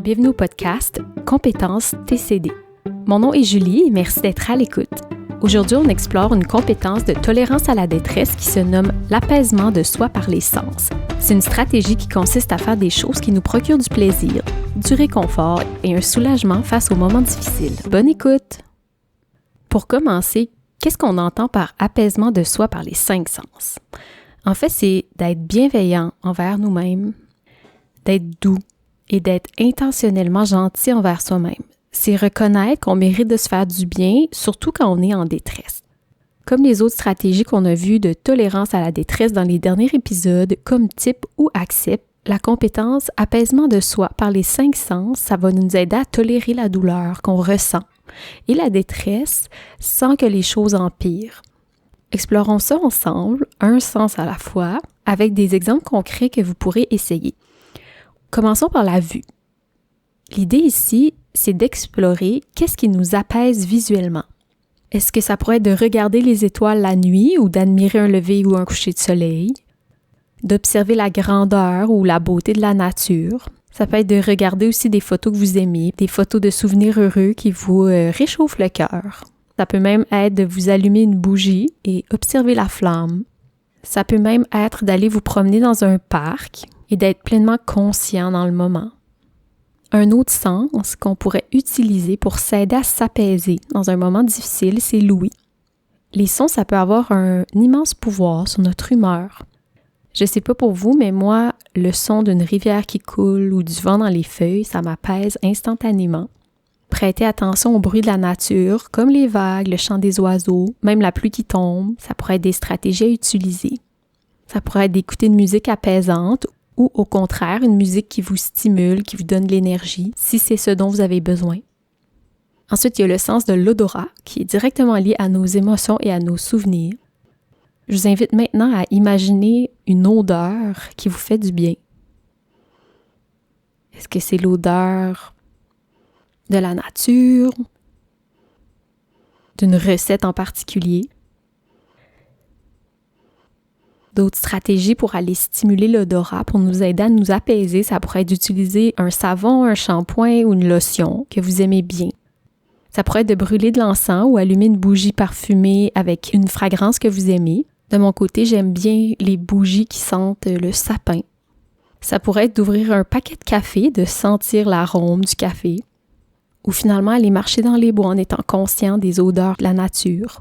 Bienvenue au podcast Compétences TCD. Mon nom est Julie et merci d'être à l'écoute. Aujourd'hui, on explore une compétence de tolérance à la détresse qui se nomme l'apaisement de soi par les sens. C'est une stratégie qui consiste à faire des choses qui nous procurent du plaisir, du réconfort et un soulagement face aux moments difficiles. Bonne écoute! Pour commencer, qu'est-ce qu'on entend par apaisement de soi par les 5 sens? En fait, c'est d'être bienveillant envers nous-mêmes, d'être doux et d'être intentionnellement gentil envers soi-même. C'est reconnaître qu'on mérite de se faire du bien, surtout quand on est en détresse. Comme les autres stratégies qu'on a vues de tolérance à la détresse dans les derniers épisodes, comme type ou accepte, la compétence apaisement de soi par les 5 sens, ça va nous aider à tolérer la douleur qu'on ressent et la détresse sans que les choses empirent. Explorons ça ensemble, un sens à la fois, avec des exemples concrets que vous pourrez essayer. Commençons par la vue. L'idée ici, c'est d'explorer qu'est-ce qui nous apaise visuellement. Est-ce que ça pourrait être de regarder les étoiles la nuit ou d'admirer un lever ou un coucher de soleil? D'observer la grandeur ou la beauté de la nature? Ça peut être de regarder aussi des photos que vous aimez, des photos de souvenirs heureux qui vous réchauffent le cœur. Ça peut même être de vous allumer une bougie et observer la flamme. Ça peut même être d'aller vous promener dans un parc et d'être pleinement conscient dans le moment. Un autre sens qu'on pourrait utiliser pour s'aider à s'apaiser dans un moment difficile, c'est l'ouïe. Les sons, ça peut avoir un immense pouvoir sur notre humeur. Je sais pas pour vous, mais moi, le son d'une rivière qui coule ou du vent dans les feuilles, ça m'apaise instantanément. Prêtez attention au bruit de la nature, comme les vagues, le chant des oiseaux, même la pluie qui tombe, ça pourrait être des stratégies à utiliser. Ça pourrait être d'écouter une musique apaisante ou au contraire, une musique qui vous stimule, qui vous donne de l'énergie, si c'est ce dont vous avez besoin. Ensuite, il y a le sens de l'odorat, qui est directement lié à nos émotions et à nos souvenirs. Je vous invite maintenant à imaginer une odeur qui vous fait du bien. Est-ce que c'est l'odeur de la nature, d'une recette en particulier? D'autres stratégies pour aller stimuler l'odorat, pour nous aider à nous apaiser, ça pourrait être d'utiliser un savon, un shampoing ou une lotion que vous aimez bien. Ça pourrait être de brûler de l'encens ou allumer une bougie parfumée avec une fragrance que vous aimez. De mon côté, j'aime bien les bougies qui sentent le sapin. Ça pourrait être d'ouvrir un paquet de café, de sentir l'arôme du café. Ou finalement aller marcher dans les bois en étant conscient des odeurs de la nature.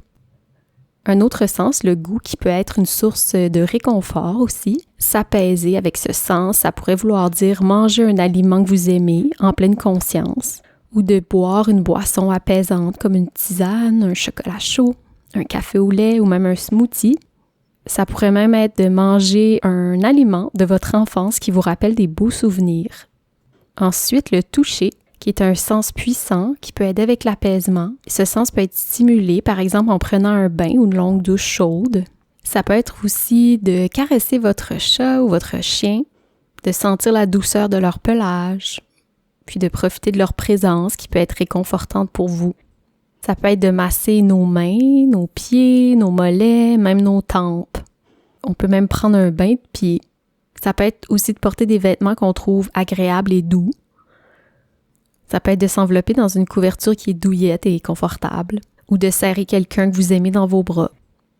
Un autre sens, le goût, qui peut être une source de réconfort aussi. S'apaiser avec ce sens, ça pourrait vouloir dire manger un aliment que vous aimez en pleine conscience ou de boire une boisson apaisante comme une tisane, un chocolat chaud, un café au lait ou même un smoothie. Ça pourrait même être de manger un aliment de votre enfance qui vous rappelle des beaux souvenirs. Ensuite, le toucher, qui est un sens puissant qui peut aider avec l'apaisement. Ce sens peut être stimulé, par exemple en prenant un bain ou une longue douche chaude. Ça peut être aussi de caresser votre chat ou votre chien, de sentir la douceur de leur pelage, puis de profiter de leur présence qui peut être réconfortante pour vous. Ça peut être de masser nos mains, nos pieds, nos mollets, même nos tempes. On peut même prendre un bain de pied. Ça peut être aussi de porter des vêtements qu'on trouve agréables et doux. Ça peut être de s'envelopper dans une couverture qui est douillette et confortable, ou de serrer quelqu'un que vous aimez dans vos bras.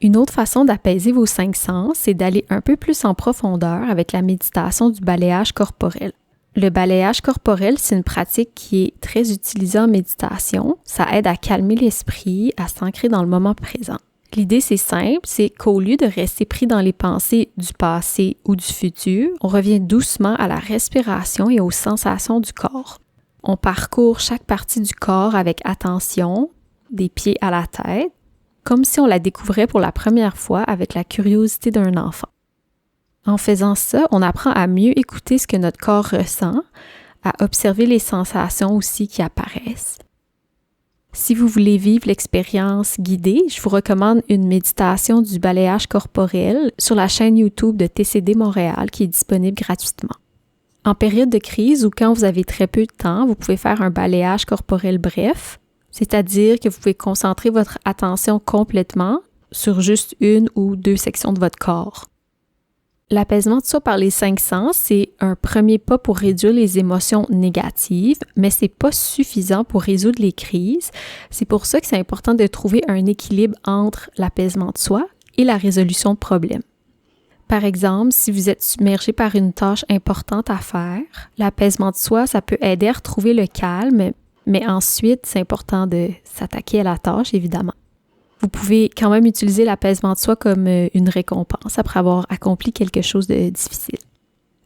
Une autre façon d'apaiser vos 5 sens, c'est d'aller un peu plus en profondeur avec la méditation du balayage corporel. Le balayage corporel, c'est une pratique qui est très utilisée en méditation. Ça aide à calmer l'esprit, à s'ancrer dans le moment présent. L'idée, c'est simple, c'est qu'au lieu de rester pris dans les pensées du passé ou du futur, on revient doucement à la respiration et aux sensations du corps. On parcourt chaque partie du corps avec attention, des pieds à la tête, comme si on la découvrait pour la première fois avec la curiosité d'un enfant. En faisant ça, on apprend à mieux écouter ce que notre corps ressent, à observer les sensations aussi qui apparaissent. Si vous voulez vivre l'expérience guidée, je vous recommande une méditation du balayage corporel sur la chaîne YouTube de TCD Montréal qui est disponible gratuitement. En période de crise ou quand vous avez très peu de temps, vous pouvez faire un balayage corporel bref, c'est-à-dire que vous pouvez concentrer votre attention complètement sur juste une ou 2 sections de votre corps. L'apaisement de soi par les 5 sens, c'est un premier pas pour réduire les émotions négatives, mais c'est pas suffisant pour résoudre les crises. C'est pour ça que c'est important de trouver un équilibre entre l'apaisement de soi et la résolution de problèmes. Par exemple, si vous êtes submergé par une tâche importante à faire, l'apaisement de soi, ça peut aider à retrouver le calme, mais ensuite, c'est important de s'attaquer à la tâche, évidemment. Vous pouvez quand même utiliser l'apaisement de soi comme une récompense après avoir accompli quelque chose de difficile.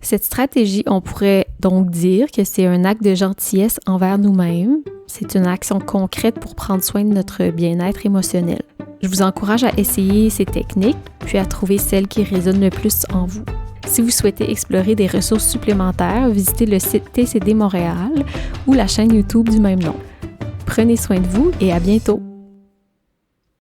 Cette stratégie, on pourrait donc dire que c'est un acte de gentillesse envers nous-mêmes. C'est une action concrète pour prendre soin de notre bien-être émotionnel. Je vous encourage à essayer ces techniques, puis à trouver celles qui résonnent le plus en vous. Si vous souhaitez explorer des ressources supplémentaires, visitez le site TCD Montréal ou la chaîne YouTube du même nom. Prenez soin de vous et à bientôt!